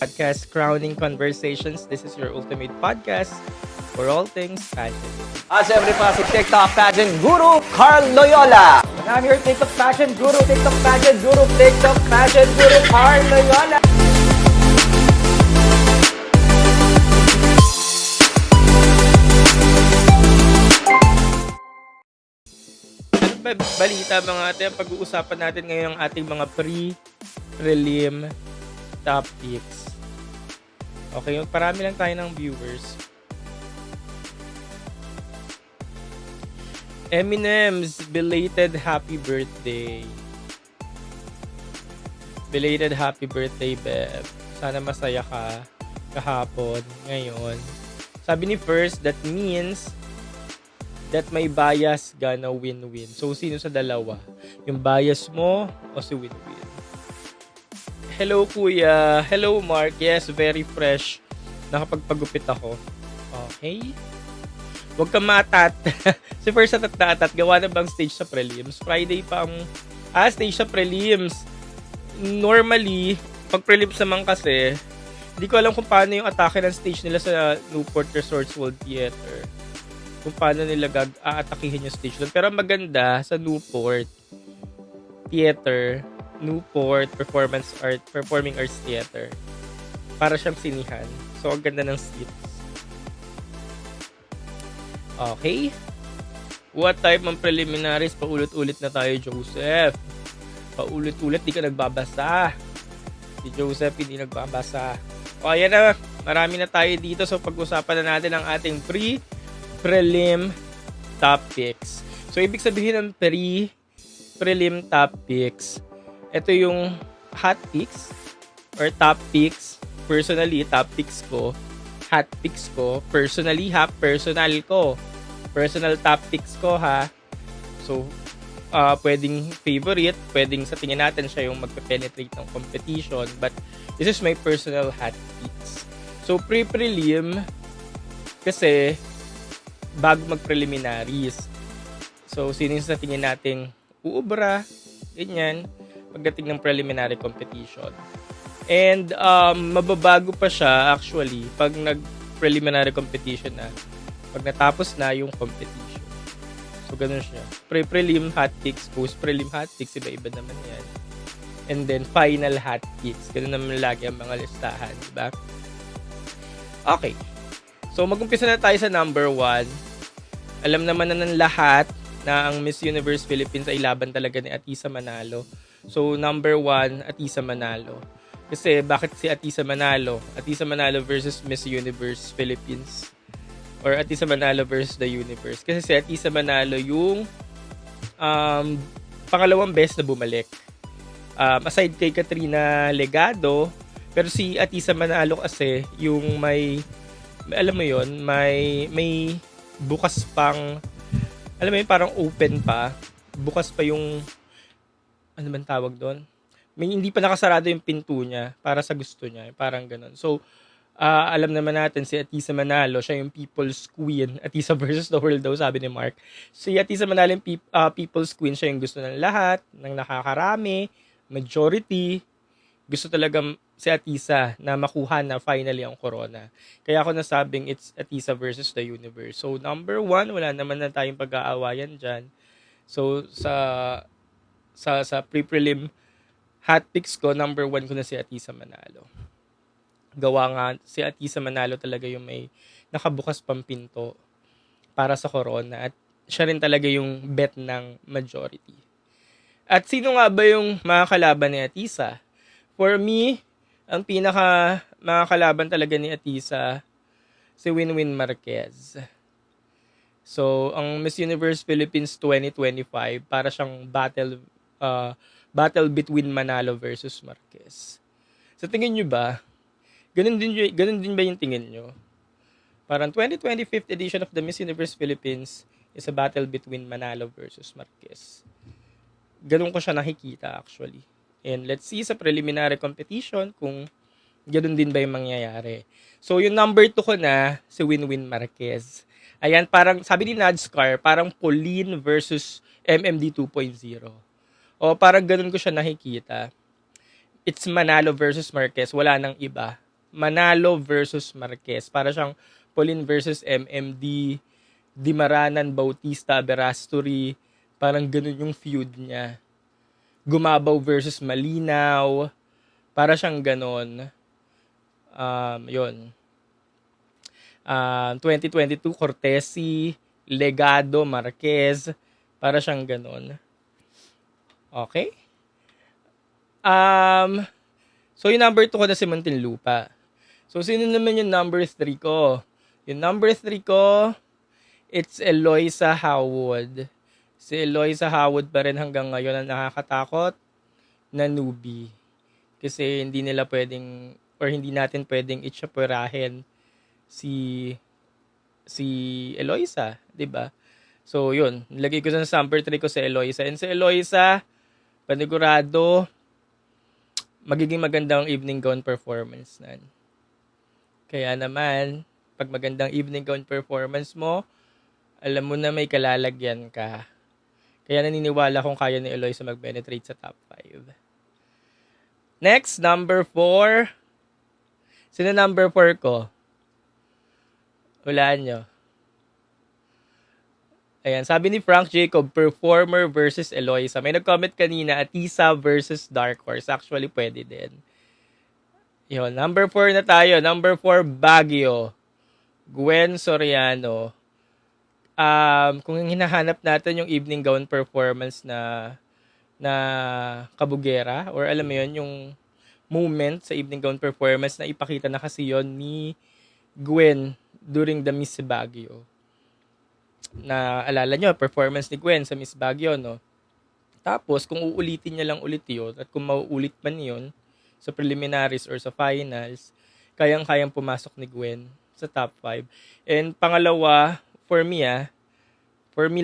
podcast, Crowning Conversations. This is your ultimate podcast for all things pageant. Siyempre pa si TikTok pageant guru, Carl Loyola. And I'm your TikTok pageant guru, TikTok pageant guru, TikTok pageant guru, Carl Loyola. Ano ba balita mga ate? Ang pag-uusapan natin ngayon ang ating mga prelim topics. Okay, parami lang tayo ng viewers. Eminem's belated happy birthday. Belated happy birthday, Bev. Sana masaya ka kahapon, ngayon. Sabi ni First, that means that may bias gonna win-win. So, sino sa dalawa? Yung bias mo o si win-win? Hello, Kuya. Hello, Mark. Yes, very fresh. Nakapagpagupit ako. Okay. Huwag kang matat. Si First atat. Gawa na bang stage sa prelims? Friday pa ang stage sa prelims. Normally, pag prelims naman kasi, hindi ko alam kung paano yung atake ng stage nila sa Newport Resorts World Theater. Kung paano nila aatakihin yung stage doon. Pero maganda sa Newport Theater, Newport Performing Arts Theater. Para siyang sinihan. So, ang ganda ng seats. Okay. What type ng preliminaries? Paulit-ulit na tayo, Joseph. Paulit-ulit, di ka nagbabasa. Si Joseph, hindi nagbabasa. O, ayan na. Marami na tayo dito. So, pag-usapan na natin ang ating prelim topics. So, ibig sabihin ng prelim topics, ito yung hot picks or top picks. Personally, top picks ko. Hot picks ko. Personally, personal ko. Personal top picks ko, ha. So, pwedeng favorite. Pwedeng sa tingin natin siya yung magpe-penetrate ng competition. But, this is my personal hot picks. So, pre-prelim, kasi, bago mag-preliminaries. So, sino yung sa tingin nating uubra, ganyan, pagdating ng preliminary competition. And, mababago pa siya, actually, pag nag-preliminary competition na, pag natapos na yung competition. So, ganun siya. Pre-prelim hot picks, post-prelim hot picks, iba-iba naman yan. And then, final hot picks. Ganun naman lagi ang mga listahan, diba? Okay. So, mag-umpisa na tayo sa number 1. Alam naman na ng lahat na ang Miss Universe Philippines ay laban talaga ni Atisa Manalo. So, number 1, Atisa Manalo. Kasi, bakit si Atisa Manalo? Atisa Manalo versus Miss Universe Philippines. Or Atisa Manalo versus the Universe. Kasi si Atisa Manalo yung pangalawang best na bumalik. Aside kay Katrina Legado, pero si Atisa Manalo kasi yung may alam mo yon, may bukas pang, alam mo yun, parang open pa, bukas pa yung, ano man tawag doon, may hindi pa nakasarado yung pinto niya para sa gusto niya, parang ganun. So, alam naman natin si Atisa Manalo, siya yung people's queen. Atisa versus the world daw, sabi ni Mark. Si Atisa Manalo yung people's queen, siya yung gusto ng lahat, ng nakakarami, majority. Gusto talaga si Atisa na makuha na finally ang corona. Kaya ako nasabing it's Atisa versus the universe. So, number 1, wala naman na tayong pag-aawayan dyan. So, sa pre-prelim hot picks ko, number 1 ko na si Atisa Manalo. Gawa nga, si Atisa Manalo talaga yung may nakabukas pang pinto para sa corona. At siya rin talaga yung bet ng majority. At sino nga ba yung mga kalaban ni Atisa? For me, ang mga kalaban talaga ni Atisa, si Winwin Marquez. So, ang Miss Universe Philippines 2025, para siyang battle between Manalo versus Marquez. Sa tingin nyo ba, ganun din ba yung tingin nyo? Parang 2025th edition of the Miss Universe Philippines is a battle between Manalo versus Marquez. Ganun ko siya nakikita actually. And let's see sa preliminary competition kung ganun din ba yung mangyayari. So, yung number 2 ko na, si Winwin Marquez. Ayan, parang, sabi ni Nadscar, parang Pauline versus MMD 2.0. O parang ganun ko siya nakikita. It's Manalo versus Marquez, wala nang iba. Manalo versus Marquez. Para siyang Pauline versus MMD, Dimaranan, Bautista, Verasturi. Parang ganun yung feud niya. Gumabaw versus Malinaw. Para siyang ganun. Yun. 2022, Cortesi, Legado, Marquez. Para siyang ganun. Okay? So, yung number 2 ko na si Muntinlupa. So, sino naman yung number 3 ko? Yung number 3 ko, it's Eloisa Howard. Si Eloisa Howard pa rin hanggang ngayon ang nakakatakot na newbie. Kasi hindi nila pwedeng, or hindi natin pwedeng itsapurahin si Eloisa, 'di ba? So, yun. Lagay ko sa number 3 ko si Eloisa. And si Eloisa, panigurado, magiging magandang evening gown performance nan. Kaya naman, pag magandang evening gown performance mo, alam mo na may kalalagyan ka. Kaya naniniwala kong kaya ni Eloisa mag-penetrate sa top 5. Next, number 4. Sino number 4 ko? Hulaan nyo. Ayan, sabi ni Frank Jacob, performer versus Eloisa. May nag-comment kanina, Atisa versus Dark Horse. Actually, pwede din. Yun, number 4 na tayo. Number 4, Baguio. Gwen Soriano. Kung hinahanap natin yung evening gown performance na kabugera, or alam mo yun, yung moment sa evening gown performance na ipakita na kasi yon ni Gwen during the Miss Baguio. Na alala nyo, performance ni Gwen sa Miss Baguio, no? Tapos, kung uulitin niya lang ulit yun, at kung mauulit man yun, sa preliminaries or sa finals, kayang-kayang pumasok ni Gwen sa top 5. And pangalawa, for me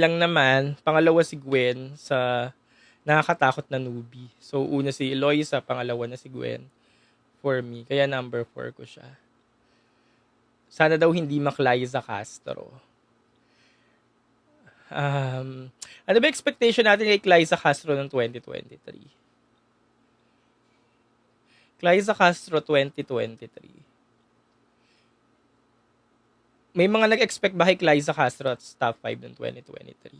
lang naman, pangalawa si Gwen sa nakakatakot na newbie. So, una si Eloisa, pangalawa na si Gwen for me. Kaya number 4 ko siya. Sana daw hindi Liza Castro. Ano ba expectation natin kay Liza Castro ng 2023? Liza Castro 2023. May mga nag-expect ba kay Liza Castro at top 5 ng 2023?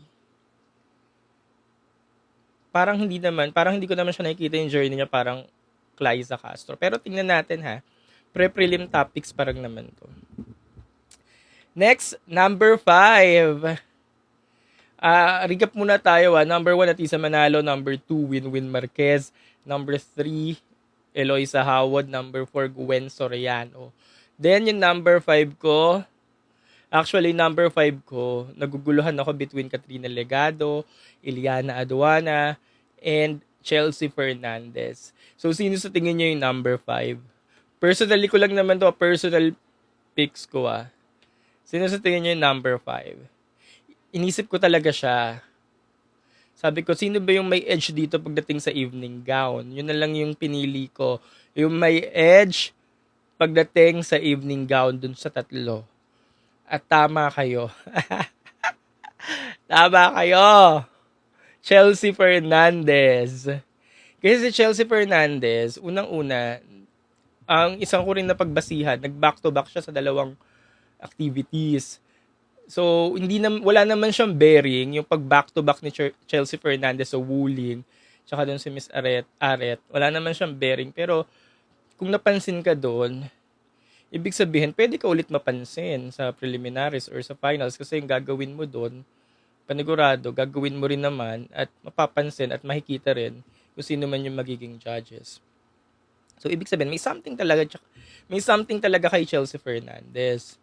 Parang hindi ko naman siya nakikita yung journey niya parang Liza Castro. Pero tingnan natin ha. Pre-prelim topics parang naman to. Next, number 5. Recap muna tayo ha. Number 1, Atisa Manalo. Number 2, Winwin Marquez. Number 3, Eloisa Howard. Number 4, Gwen Soriano. Then, yung number 5 ko, actually, number 5 ko, naguguluhan ako between Katrina Legado, Iliana Aduana, and Chelsea Fernandez. So, sino sa tingin nyo yung number 5? Personally ko lang naman to, personal picks ko Sino sa tingin nyo yung number 5? Inisip ko talaga siya. Sabi ko, sino ba yung may edge dito pagdating sa evening gown? Yun na lang yung pinili ko. Yung may edge pagdating sa evening gown dun sa tatlo. At tama kayo. Tama kayo. Chelsea Fernandez. Kasi si Chelsea Fernandez, unang-una, ang isang ko rin na pagbasihan, nag-back-to-back siya sa dalawang activities. So, wala naman siyang bearing yung pag-back-to-back ni Chelsea Fernandez sa Wuling, tsaka doon si Miss Aret. Wala naman siyang bearing. Pero, kung napansin ka doon, ibig sabihin, pwede ka ulit mapansin sa preliminaries or sa finals kasi yung gagawin mo doon, panigurado, gagawin mo rin naman at mapapansin at makikita rin kung sino man yung magiging judges. So, ibig sabihin, may something talaga kay Chelsea Fernandez.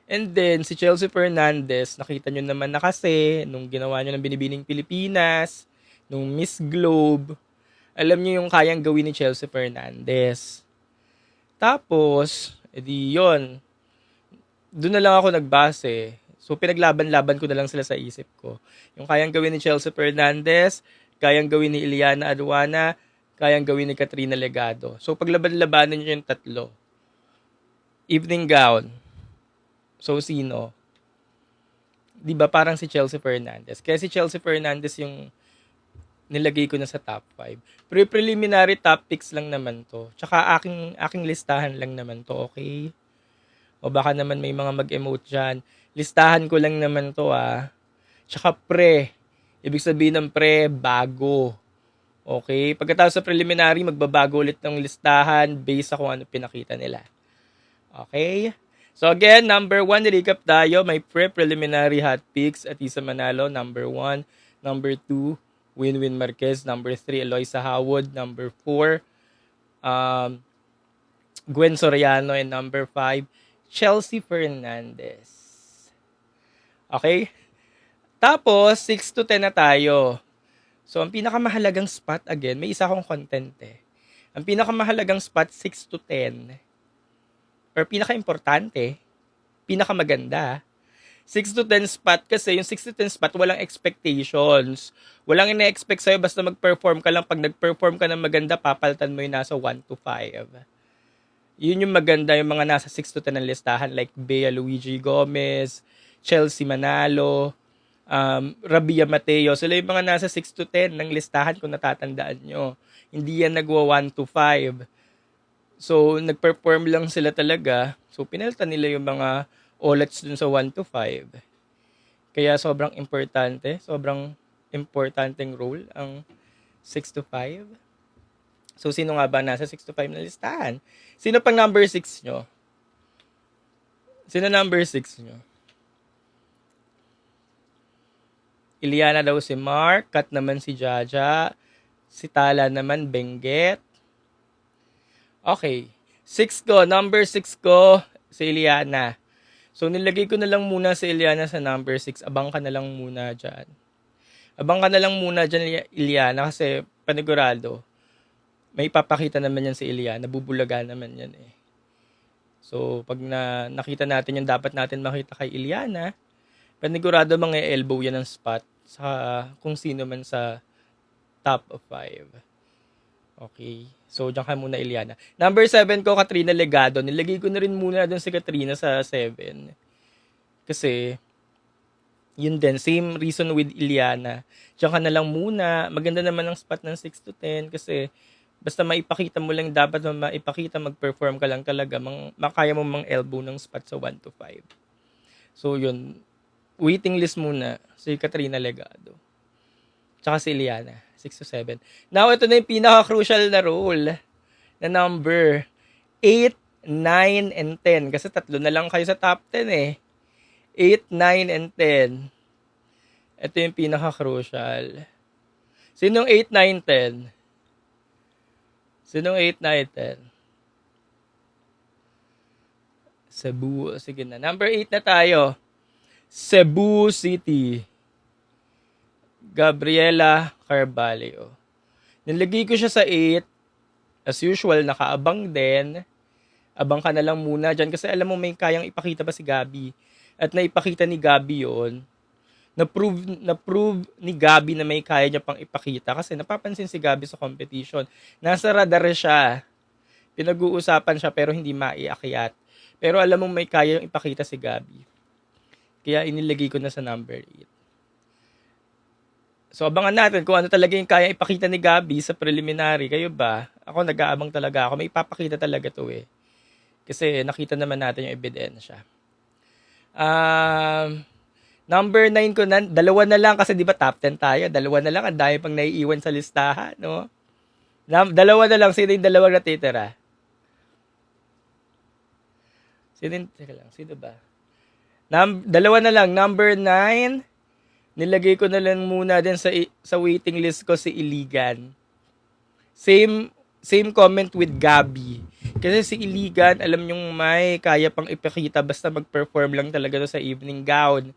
And then, si Chelsea Fernandez, nakita nyo naman na kasi, nung ginawa nyo ng Binibining Pilipinas, nung Miss Globe, alam nyo yung kayang gawin ni Chelsea Fernandez. Tapos, edi yun, doon na lang ako nagbase. So, pinaglaban-laban ko na lang sila sa isip ko. Yung kayang gawin ni Chelsea Fernandez, kayang gawin ni Iliana Aduana, kayang gawin ni Katrina Legado. So, paglaban-labanan nyo yung tatlo. Evening gown. So, sino? Diba parang si Chelsea Fernandez. Kaya si Chelsea Fernandez yung nilagay ko na sa top 5. Preliminary top picks lang naman to. Tsaka aking listahan lang naman to, okay? O baka naman may mga mag-emote dyan. Listahan ko lang naman to, ah. Tsaka ibig sabihin ng bago. Okay? Pagkatapos sa preliminary, magbabago ulit ng listahan based sa kung ano pinakita nila. Okay? So again, number 1, recap tayo. May preliminary hot picks at Isa Manalo, number 1. Number 2, Winwin Marquez. Number 3, Eloisa Howard. Number 4, Gwen Soriano. And number 5, Chelsea Fernandez. Okay? Tapos, 6 to 10 na tayo. So, ang pinakamahalagang spot, again, may isa akong content eh. Ang pinakamahalagang spot, 6 to 10. Or pinaka-importante, pinakamaganda, 6 to 10 spot kasi yung 6 to 10 spot, walang expectations. Walang ina-expect sa'yo, basta mag-perform ka lang. Pag nag-perform ka ng maganda, papalitan mo yung nasa 1 to 5. Yun yung maganda, yung mga nasa 6 to 10 ng listahan, like Bea Luigi Gomez, Chelsea Manalo, Rabia Mateo. Sila yung mga nasa 6 to 10 ng listahan kung natatandaan nyo. Hindi yan nagwa 1 to 5. So, nag-perform lang sila talaga. So, pinalitan nila yung mga olats dun sa 1 to 5. Kaya sobrang importanteng role ang 6 to 5. So, sino nga ba nasa 6 to 5 na listahan? Sino pang number 6 nyo? Sino number 6 nyo? Iliana daw si Mark, Kat naman si Jaja, si Tala naman Benguet. Okay, number 6 ko, si Iliana. So, nilagay ko na lang muna si Iliana sa number 6. Abang ka na lang muna dyan. Iliana, kasi panigurado, may papakita naman yan si Iliana. Bubulaga naman yan eh. So, pag nakita natin yung dapat natin makita kay Iliana, panigurado mga elbow yan ng spot sa kung sino man sa top of 5. Okay. So, dyan ka muna, Iliana. Number 7 ko, Katrina Legado. Nilagay ko na rin muna dun si Katrina sa 7. Kasi, yun din. Same reason with Iliana. Dyan ka na lang muna. Maganda naman ang spot ng 6 to 10 kasi basta maipakita mo lang, dapat maipakita, mag-perform ka lang talaga. Makaya mo mang elbow ng spot sa 1 to 5. So, yun. Waiting list muna si Katrina Legado. Tsaka si Iliana. 6 to 7. Now, ito na yung pinaka-crucial na role na number 8, 9, and 10. Kasi 3 na lang kayo sa top 10 eh. 8, 9, and 10. Ito yung pinaka-crucial. Sinong 8, 9, 10? Sinong 8, 9, 10? Cebu. Sige na. Number 8 na tayo. Cebu City. Gabriela Carvalho. Nilagay ko siya sa 8. As usual, nakaabang din. Abang ka na lang muna dyan kasi alam mo may kayang ipakita pa si Gabi. At naipakita ni Gabi yon. Na-prove ni Gabi na may kaya niya pang ipakita kasi napapansin si Gabi sa competition. Nasa radar siya. Pinag-uusapan siya pero hindi maiakyat. Pero alam mo may kaya yung ipakita si Gabi. Kaya inilagay ko na sa number 8. So, abangan natin kung ano talaga yung kaya ipakita ni Gabi sa preliminary. Kayo ba? Ako, nag-aabang talaga ako. May ipapakita talaga to eh. Kasi nakita naman natin yung ebidensya. Number 9 ko na, 2 na lang kasi di ba top 10 tayo. 2 na lang, ang dami pang naiiwan sa listahan, no? 2 na lang, sino yung 2 natitira? Sino ba? 2 na lang, number 9, nilagay ko na lang muna din sa waiting list ko si Iligan. Same comment with Gabi. Kasi si Iligan, alam nyong may kaya pang ipakita basta mag-perform lang talaga to sa evening gown.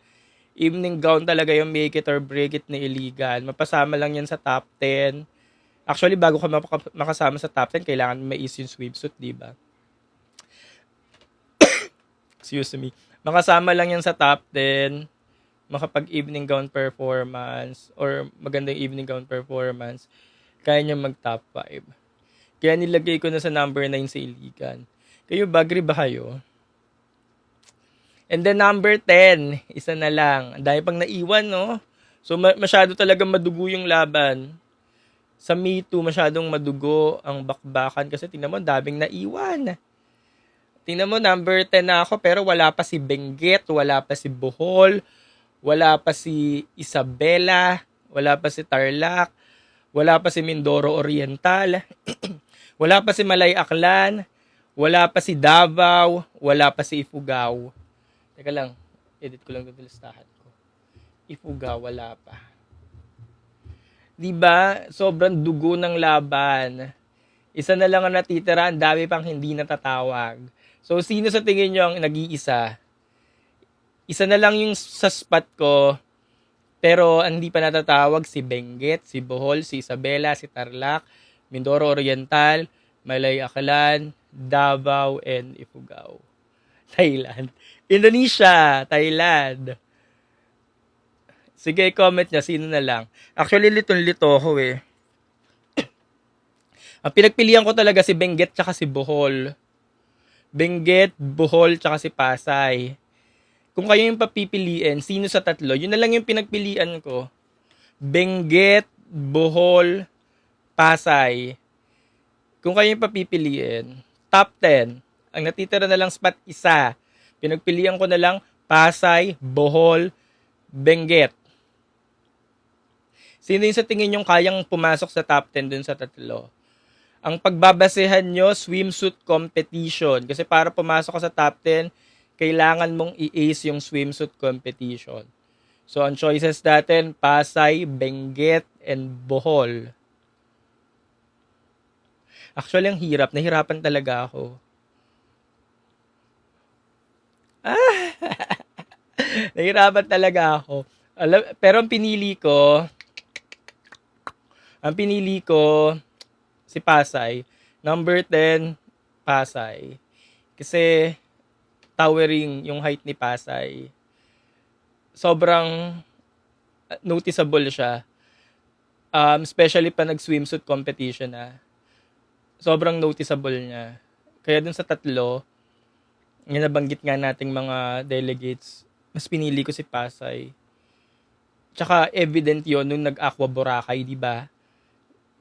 Evening gown talaga yung make it or break it ni Iligan. Mapasama lang yan sa top 10. Actually, bago ka makasama sa top 10, kailangan mais yung swimsuit, di ba? Excuse me. Makasama lang yan sa top 10. Makapag evening gown performance or magandang evening gown performance, kaya niya mag top 5. Kaya nilagay ko na sa number 9 si Iligan. Kayo ba? Agree ba kayo? And then number 10, isa na lang. Ang dahil pang naiwan, no? So masyado talaga madugo yung laban. Sa May 2, masyadong madugo ang bakbakan kasi tingnan mo, daming naiwan. Tingnan mo, number 10 na ako pero wala pa si Benguet, wala pa si Bohol, wala pa si Isabela, wala pa si Tarlac, wala pa si Mindoro Oriental, wala pa si Malay Aklan, wala pa si Davao, wala pa si Ifugao. Teka lang, edit ko lang yung listahan ko. Ifugao, wala pa. Diba? Sobrang dugo ng laban. Isa na lang ang natitira, ang dami pang hindi natatawag. So, sino sa tingin nyo ang nag-iisa? Isa na lang yung sa spot ko, pero hindi pa natatawag si Benguet, si Bohol, si Isabela, si Tarlac, Mindoro Oriental, Malay Aklan, Davao, and Ifugao. Thailand. Indonesia, Thailand. Sige, comment nyo, sino na lang. Actually, litong-lito ako eh. Ang pinagpilian ko talaga si Benguet tsaka si Bohol. Benguet, Bohol, tsaka si Pasay. Kung kayo yung papipiliin, sino sa tatlo, yun na lang yung pinagpilian ko. Benguet, Bohol, Pasay. Kung kayo yung papipiliin, top 10. Ang natitira na lang spot, isa. Pinagpilian ko na lang Pasay, Bohol, Benguet. Sino yung sa tingin yung kayang pumasok sa top 10 dun sa tatlo? Ang pagbabasehan nyo, swimsuit competition. Kasi para pumasok ka sa top 10, kailangan mong i-ace yung swimsuit competition. So, ang choices natin, Pasay, Benguet, and Bohol. Actually, ang hirap. Nahirapan talaga ako. Nahirapan talaga ako. Pero ang pinili ko, si Pasay. Number 10, Pasay. Kasi, towering yung height ni Pasay. Sobrang noticeable siya. Especially pa nag-swimsuit competition na. Sobrang noticeable niya. Kaya dun sa tatlo, yung nabanggit nga nating mga delegates, mas pinili ko si Pasay. Tsaka evident yon nung nag-Aqua Boracay, di ba?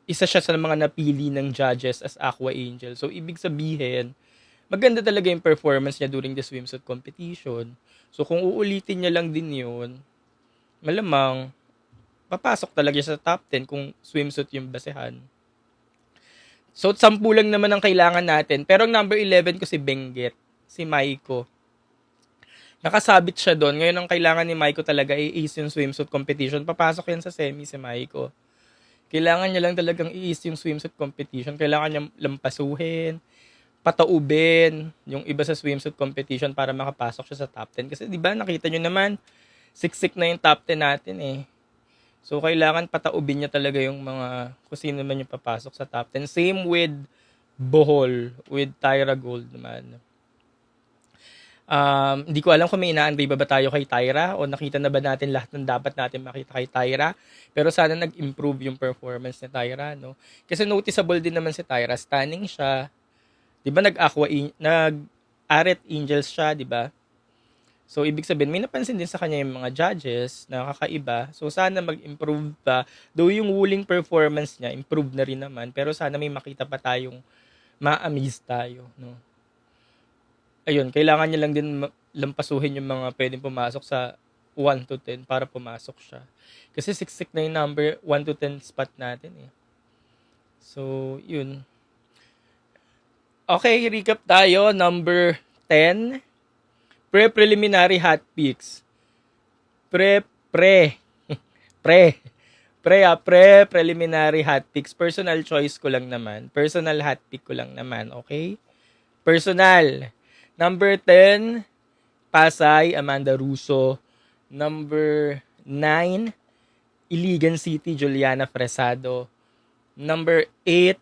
Isa siya sa mga napili ng judges as Aqua Angel. So, ibig sabihin, maganda talaga yung performance niya during the swimsuit competition. So, kung uulitin niya lang din yun, malamang, papasok talaga siya sa top 10 kung swimsuit yung basehan. So, 10 lang naman ang kailangan natin. Pero ang number 11 ko si Benguet, si Maiko. Nakasabit siya doon. Ngayon ang kailangan ni Maiko talaga i-ace yung swimsuit competition. Papasok yan sa semi si Maiko. Kailangan niya lang talagang i-ace yung swimsuit competition. Kailangan niya lampasuhin, pataubin yung iba sa swimsuit competition para makapasok siya sa top 10. Kasi di ba nakita nyo naman, siksik na yung top 10 natin eh. So kailangan pataubin niya talaga yung mga kung sino naman yung papasok sa top 10. Same with Bohol, with Tyra Gold naman. Hindi ko alam kung may inaantay ba tayo kay Tyra o nakita na ba natin lahat ng dapat natin makita kay Tyra. Pero sana nag-improve yung performance ni Tyra, no? Kasi noticeable din naman si Tyra. Stunning siya. Di ba nag-Aret Angels siya, di ba? So, ibig sabihin, may napansin din sa kanya yung mga judges na kakaiba. So, sana mag-improve pa. Though yung wuling performance niya, improve na rin naman. Pero sana may makita pa tayong ma-amaze tayo, no? Ayun, kailangan niya lang din lampasuhin yung mga pwedeng pumasok sa 1 to 10 para pumasok siya. Kasi siksik na yung number 1 to 10 spot natin eh. So, yun. Okay, recap tayo. Number 10. Pre-preliminary hot picks. Pre-preliminary hot picks. Personal choice ko lang naman. Personal hot pick ko lang naman. Okay? Personal. Number 10, Pasay, Amanda Russo. Number 9, Iligan City, Juliana Fresado. Number 8,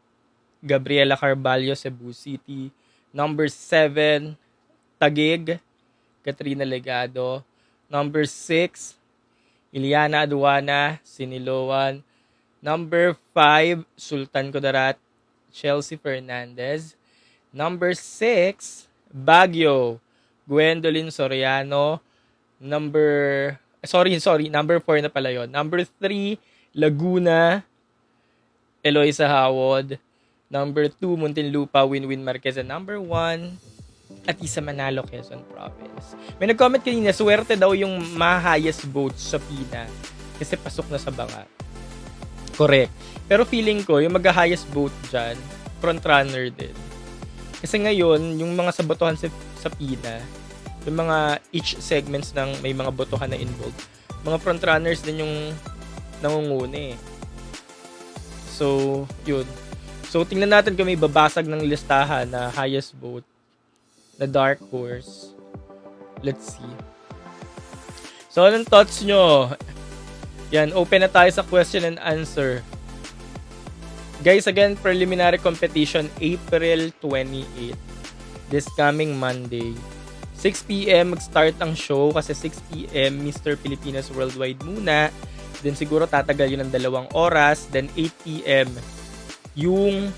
Gabriela Carballo, Cebu City. Number 7, Taguig, Katrina Legado. Number 6, Iliana Aduana, Siniloan. Number 5, Sultan Kudarat, Chelsea Fernandez. Number 6, Baguio, Gwendolyn Soriano. Number 4 na pala yun. Number 3, Laguna, Eloisa Hawod. Number 2, Muntinlupa, Winwin Marquez. And number 1, Atisa Manalo, Quezon Province. May nag-comment kanina, swerte daw yung ma-highest votes sa PINA kasi pasok na sa banga. Correct. Pero feeling ko, yung mag-highest vote dyan, frontrunner din. Kasi ngayon, yung mga sabotohan sa PINA, yung mga each segments ng may mga botohan na involved, mga frontrunners din yung nangunguna eh. So, yun. So, tingnan natin kung may babasag ng listahan na highest vote na dark horse. Let's see. So, anong thoughts nyo? Yan, open na tayo sa question and answer. Guys, again, preliminary competition, April 28. This coming Monday. 6 p.m. mag-start ang show kasi 6 p.m. Mr. Pilipinas Worldwide muna. Then siguro tatagal yun ng 2 oras. Then 8 p.m. yung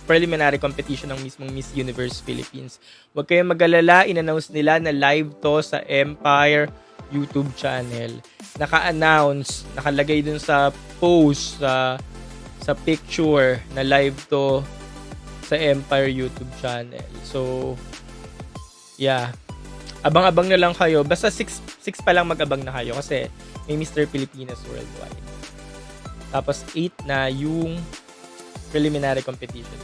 preliminary competition ng mismong Miss Universe Philippines. Huwag kayong mag-alala, in-announce nila na live to sa Empire YouTube channel. Naka-announce, nakalagay dun sa post, sa picture na live to sa Empire YouTube channel. So, yeah. Abang-abang na lang kayo. Basta 6 pa lang mag-abang na kayo kasi may Mr. Pilipinas Worldwide. Tapos 8 na yung preliminary competition.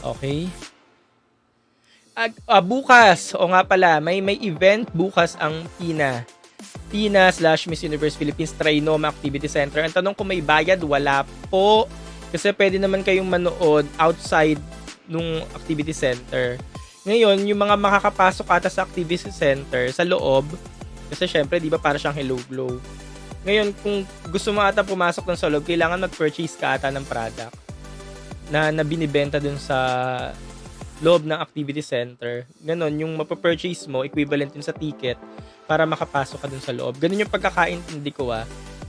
Okay. Bukas, o nga pala, may event bukas ang PINA/Miss Universe Philippines Trinoma Activity Center. Ang tanong kung may bayad, wala po. Kasi pwede naman kayong manood outside nung activity center. Ngayon, yung mga makakapasok ata sa activity center, sa loob, kasi syempre, di ba, para siyang Hello Glow. Ngayon, kung gusto mo ata pumasok ng sa loob, kailangan mag-purchase ka ata ng product na binibenta dun sa loob ng activity center. Ganon, yung mapapurchase mo, equivalent yun sa ticket para makapasok ka dun sa loob. Ganon yung pagkakaintindi ko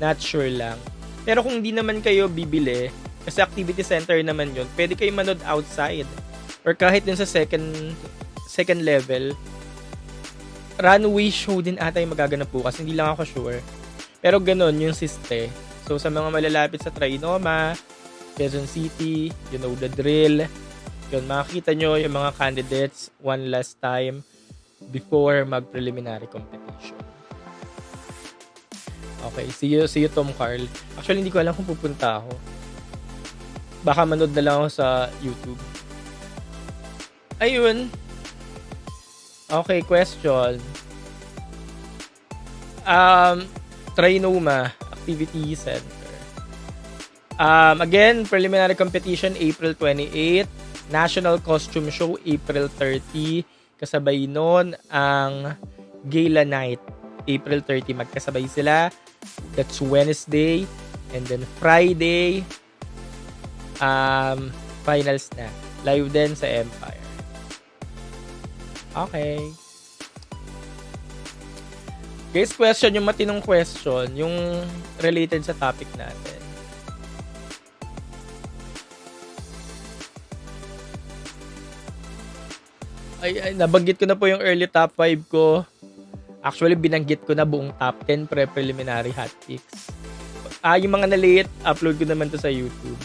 not sure lang. Pero kung hindi naman kayo bibili, kasi activity center naman yun, pwede kayo manood outside. Or kahit dun sa second level, runway show din ata yung magaganap bukas. Hindi lang ako sure. Pero ganon yung siste. So sa mga malalapit sa Trinoma, Quezon City, you know the drill. Yun, makikita nyo yung mga candidates one last time before mag-preliminary competition. Okay, see you Tom Carl. Actually, hindi ko alam kung pupunta ako. Baka manood na lang ako sa YouTube. Ayun. Okay, question. Trinoma Activity Center. Again, preliminary competition April 28, National Costume Show April 30, kasabay nun ang Gala Night April 30, magkasabay sila. That's Wednesday, and then Friday finals na. Live din sa Empire. Okay. Guys, question, yung matinong question, yung related sa topic natin. Ay, nabanggit ko na po yung early top 5 ko. Actually, binanggit ko na buong top 10 preliminary hot picks. Yung mga na-late, upload ko naman to sa YouTube.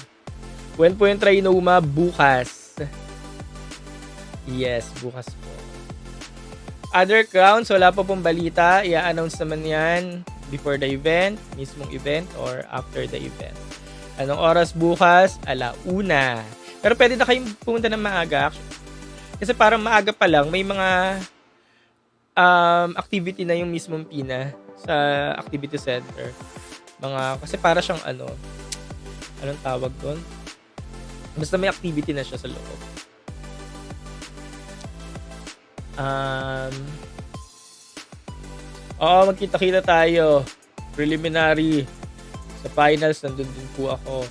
When po yung Trinoma? Bukas. Yes, bukas po. Other crowns, wala pa pong balita. I-announce naman yan before the event, mismong event, or after the event. Anong oras bukas? 1:00. Pero pwede na kayong pumunta ng maaga. Kasi parang maaga pa lang, may mga activity na yung mismong PINA sa activity center. Kasi para siyang anong tawag doon? Basta may activity na siya sa loob. Magkita-kita tayo. Preliminary. Sa finals, nandun din po ako.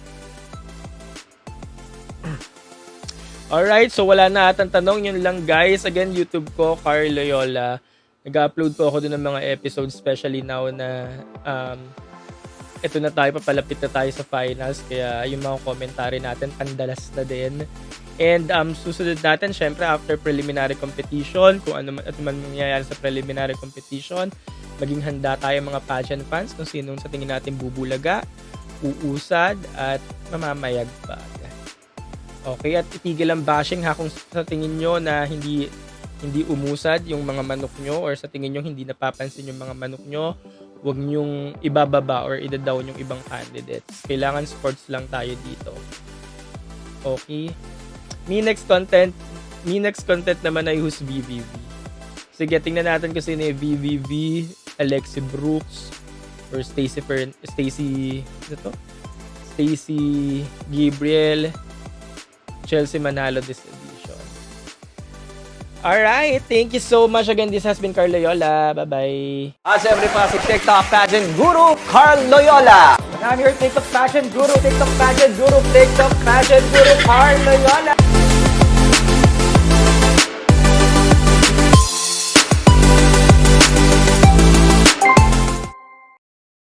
Alright, so wala na atang tanong. Yun lang guys. Again, YouTube ko, Carl Loyola. Nag-upload po ako dun ng mga episodes, especially now na ito na tayo, papalapit na tayo sa finals. Kaya yung mga commentary natin, pandalas na din. And susunod natin, syempre, after preliminary competition, kung ano man mangyayari sa preliminary competition, maging handa tayo mga pageant fans kung sinong sa tingin natin bubulaga uusad at mamamayagpag. Okay, at itigil ang bashing ha kung sa tingin nyo na hindi umusad yung mga manok nyo or sa tingin nyo hindi napapansin yung mga manok nyo, huwag nyong ibababa or idadown yung ibang candidates. Kailangan sports lang tayo dito. Okay. Me next content naman ay who's VVV. Sige, tingnan natin kung sino yung VVV, Alexi Brooks, or Stacey Gabriel, Chelsea Manalo this edition. Alright, thank you so much again. This has been Carl Loyola. Bye-bye. Siyempre pa si TikTok pageant guru, Carl Loyola. And I'm your TikTok pageant guru, TikTok pageant guru, Carl Loyola.